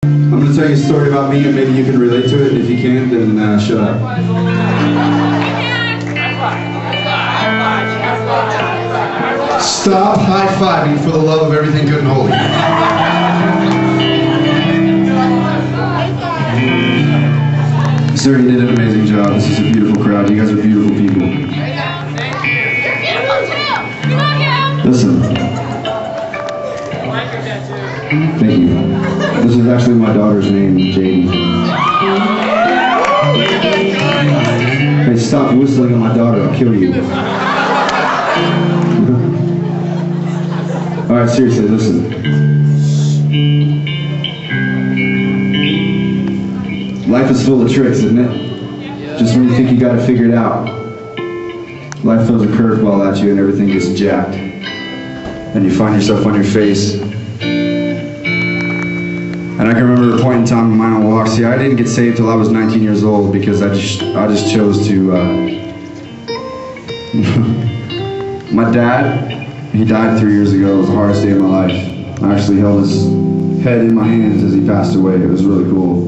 I'm going to tell you a story about me and maybe you can relate to it. If you can't, then shut up. Stop high-fiving for the love of everything good and holy. Sir, you did an amazing job. This is a beautiful crowd. You guys are beautiful people. Listen. Thank you. This is actually my daughter's name, Jade. Hey, stop whistling at my daughter. I'll kill you. Alright, seriously, listen. Life is full of tricks, isn't it? Just when you think you got it figured out, life throws a curveball at you and everything gets jacked. And you find yourself on your face. And I can remember a point in time in my own walk. See, I didn't get saved till I was 19 years old because I just chose to. My dad, he died 3 years ago. It was the hardest day of my life. I actually held his head in my hands as he passed away. It was really cool.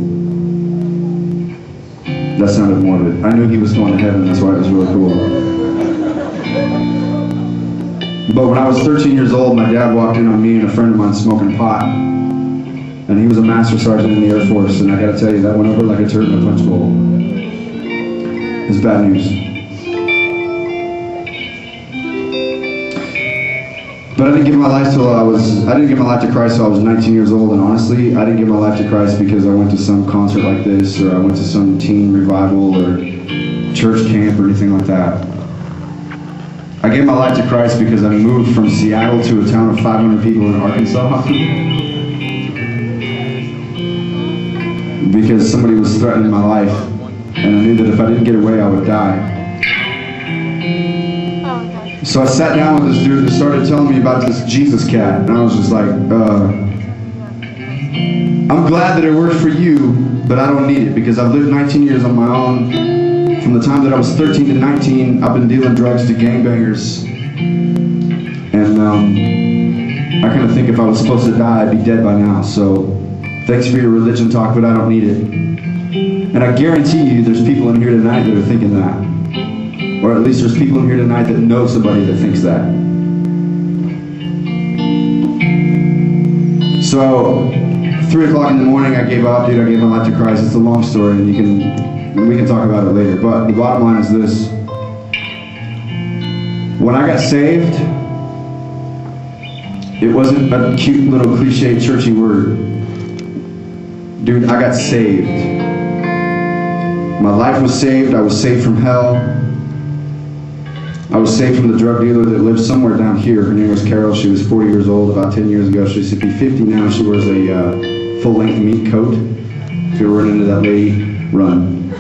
That sounded morbid. I knew he was going to heaven. That's why it was really cool. But when I was 13 years old, my dad walked in on me and a friend of mine smoking pot. And he was a master sergeant in the Air Force, and I gotta tell you, that went over like a turd in a punch bowl. It's bad news. But I didn't give my life to Christ till I was 19 years old, and honestly, I didn't give my life to Christ because I went to some concert like this, or I went to some teen revival, or church camp, or anything like that. I gave my life to Christ because I moved from Seattle to a town of 500 people in Arkansas. Because somebody was threatening my life, and I knew that if I didn't get away, I would die. So I sat down with this dude that started telling me about this Jesus cat, and I was just like, I'm glad that it worked for you, but I don't need it, because I've lived 19 years on my own. From the time that I was 13 to 19, I've been dealing drugs to gangbangers. And I kind of think if I was supposed to die, I'd be dead by now. So thanks for your religion talk, but I don't need it. And I guarantee you there's people in here tonight that are thinking that. Or at least there's people in here tonight that know somebody that thinks that. So, 3 o'clock in the morning, I gave up, dude. I gave my life to Christ. It's a long story, and we can talk about it later. But the bottom line is this. When I got saved, it wasn't a cute little cliche churchy word. Dude, I got saved. My life was saved. I was saved from hell. I was saved from the drug dealer that lived somewhere down here. Her name was Carol. She was 40 years old about 10 years ago. She should be 50 now. She wears a full-length meat coat. If you're running into that lady, run.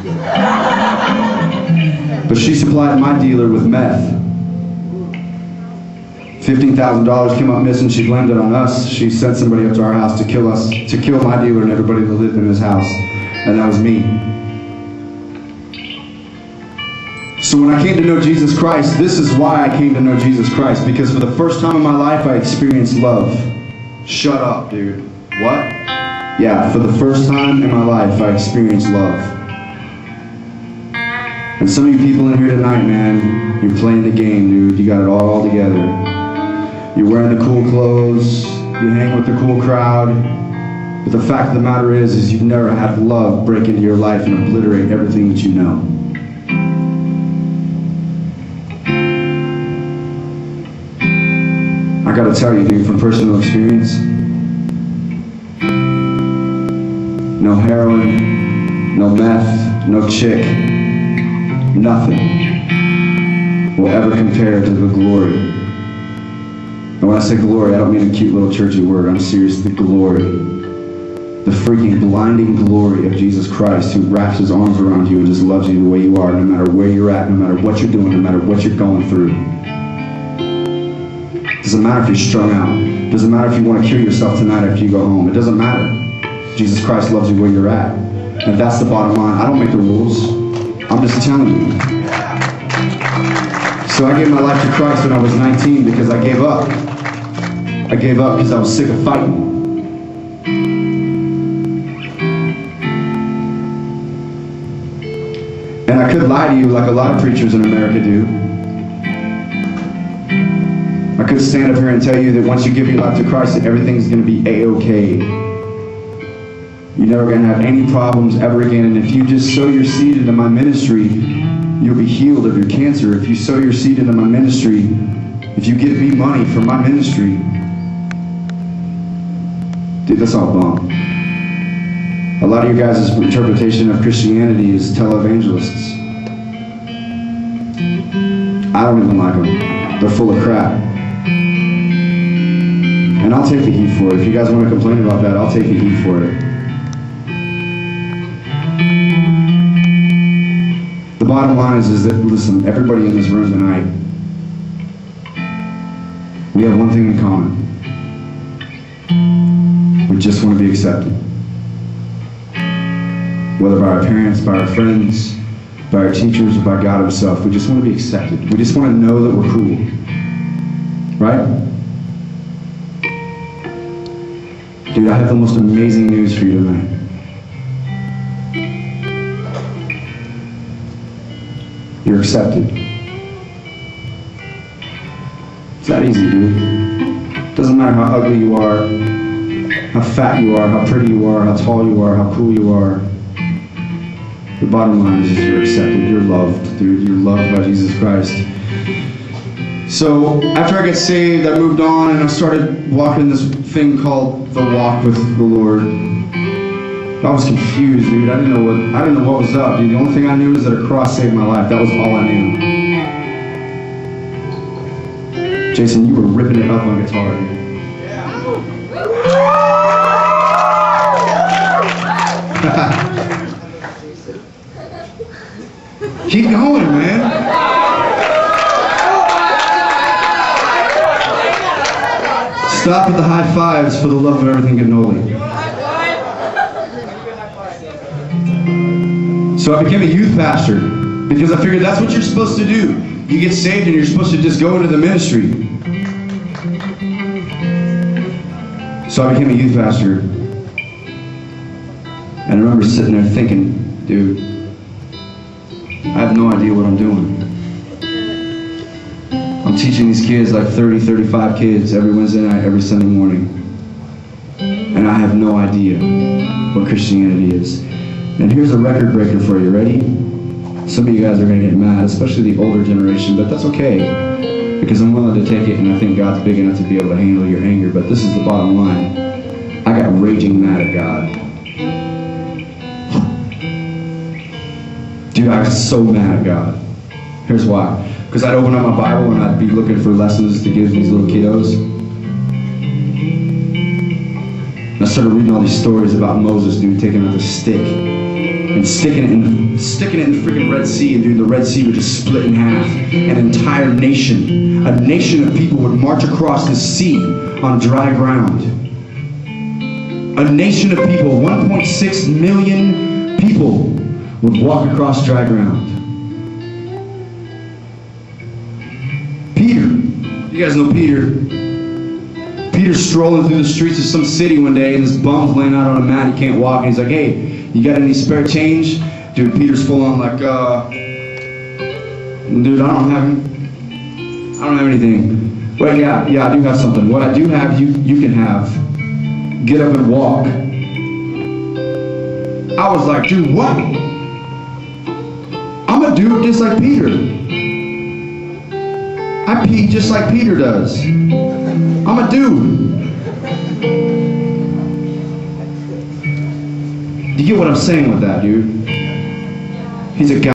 But she supplied my dealer with meth. $15,000 came up missing. She blamed it on us. She sent somebody up to our house to kill us, to kill my dealer and everybody that lived in his house. And that was me. So when I came to know Jesus Christ, this is why I came to know Jesus Christ. Because for the first time in my life, I experienced love. Shut up, dude. What? Yeah, for the first time in my life, I experienced love. And some of you people in here tonight, man, you're playing the game, dude. You got it all together. You're wearing the cool clothes. You hang with the cool crowd. But the fact of the matter is you've never had love break into your life and obliterate everything that you know. I gotta tell you, dude, from personal experience, no heroin, no meth, no chick, nothing will ever compare to the glory. And when I say glory, I don't mean a cute little churchy word. I'm serious, the glory. The freaking blinding glory of Jesus Christ, who wraps his arms around you and just loves you the way you are, no matter where you're at, no matter what you're doing, no matter what you're going through. Doesn't matter if you're strung out. Doesn't matter if you want to kill yourself tonight after you go home. It doesn't matter. Jesus Christ loves you where you're at. And that's the bottom line. I don't make the rules. I'm just telling you. So I gave my life to Christ when I was 19 because I gave up. I gave up because I was sick of fighting. And I could lie to you like a lot of preachers in America do. I could stand up here and tell you that once you give your life to Christ, that everything's going to be A-OK. You're never going to have any problems ever again. And if you just sow your seed into my ministry, you'll be healed of your cancer. If you sow your seed into my ministry, if you give me money for my ministry, dude, that's all bunk. A lot of your guys' interpretation of Christianity is televangelists. I don't even like them. They're full of crap. And I'll take the heat for it. If you guys want to complain about that, I'll take the heat for it. The bottom line is that, listen, everybody in this room tonight, we have one thing in common. We just want to be accepted. Whether by our parents, by our friends, by our teachers, or by God himself, we just want to be accepted. We just want to know that we're cool. Right? Dude, I have the most amazing news for you tonight. You're accepted. It's that easy, dude. Doesn't matter how ugly you are, how fat you are, how pretty you are, how tall you are, how cool you are. The bottom line is you're accepted. You're loved, dude. You're loved by Jesus Christ. So after I got saved, I moved on and I started walking this thing called the walk with the Lord. I was confused, dude. I didn't know what was up, dude. The only thing I knew is that a cross saved my life. That was all I knew. Jason, you were ripping it up on guitar, dude. Keep going, man. Stop at the high fives for the love of everything good and holy. So I became a youth pastor because I figured that's what you're supposed to do. You get saved and you're supposed to just go into the ministry. So I became a youth pastor. And I remember sitting there thinking, dude, I have no idea what I'm doing. I'm teaching these kids, like 30, 35 kids, every Wednesday night, every Sunday morning. And I have no idea what Christianity is. And here's a record breaker for you. Ready? Some of you guys are going to get mad, especially the older generation, but that's okay. Because I'm willing to take it, and I think God's big enough to be able to handle your anger. But this is the bottom line. I got raging mad at God. Dude, I was so mad at God. Here's why. Because I'd open up my Bible and I'd be looking for lessons to give these little kiddos. And I started reading all these stories about Moses, dude, taking out a stick and sticking it in the freaking Red Sea, and dude, the Red Sea would just split in half. An entire nation, a nation of people would march across the sea on dry ground. A nation of people, 1.6 million people, would walk across dry ground. Peter, you guys know Peter. Peter's strolling through the streets of some city one day, and this bum's laying out on a mat. He can't walk, and he's like, "Hey, you got any spare change?" Dude, Peter's full on like, "Dude, I don't have anything." Well, yeah, I do have something. What I do have, you can have. Get up and walk. I was like, dude, what? I'm a dude just like Peter. I pee just like Peter does. I'm a dude. You get what I'm saying with that, dude? He's a guy.